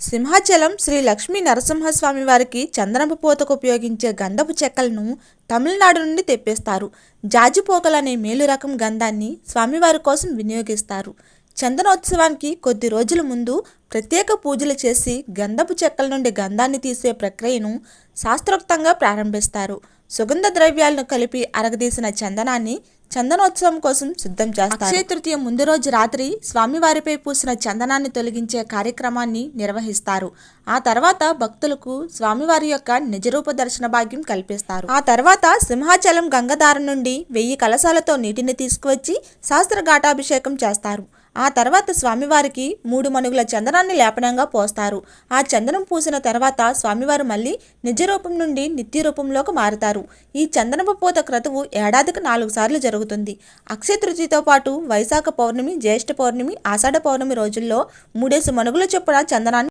సింహాచలం శ్రీ లక్ష్మీ నరసింహస్వామి వారికి చందనపు పూతకు ఉపయోగించే గంధపు చెక్కలను తమిళనాడు నుండి తెప్పిస్తారు. జాజిపోకలు అనే మేలు రకం గంధాన్ని స్వామివారి కోసం వినియోగిస్తారు. చందనోత్సవానికి కొద్ది రోజుల ముందు ప్రత్యేక పూజలు చేసి గంధపు చెక్కల నుండి గంధాన్ని తీసే ప్రక్రియను శాస్త్రోక్తంగా ప్రారంభిస్తారు. సుగంధ ద్రవ్యాలను కలిపి అరగదీసిన చందనాన్ని చందనోత్సవం కోసం సిద్ధం చేస్తారు. అక్షయ తృతీయ ముందు రోజు రాత్రి స్వామివారిపై పూసిన చందనాన్ని తొలగించే కార్యక్రమాన్ని నిర్వహిస్తారు. ఆ తర్వాత భక్తులకు స్వామివారి యొక్క నిజరూప దర్శన భాగ్యం కల్పిస్తారు. ఆ తర్వాత సింహాచలం గంగధార నుండి 1000 కలశాలతో నీటిని తీసుకువచ్చి శాస్త్ర ఘాటాభిషేకం చేస్తారు. ఆ తర్వాత స్వామివారికి 3 మణుగుల చందనాన్ని లేపనంగా పోస్తారు. ఆ చందనం పూసిన తర్వాత స్వామివారు మళ్ళీ నిజ రూపం నుండి నిత్య రూపంలోకి మారుతారు. ఈ చందనపు పూత క్రతువు ఏడాదికి 4 సార్లు జరుగుతుంది. అక్షయ తృతీయతో పాటు వైశాఖ పౌర్ణమి, జ్యేష్ఠ పౌర్ణమి, ఆషాఢ పౌర్ణమి రోజుల్లో 3 మణుగుల చొప్పున చందనాన్ని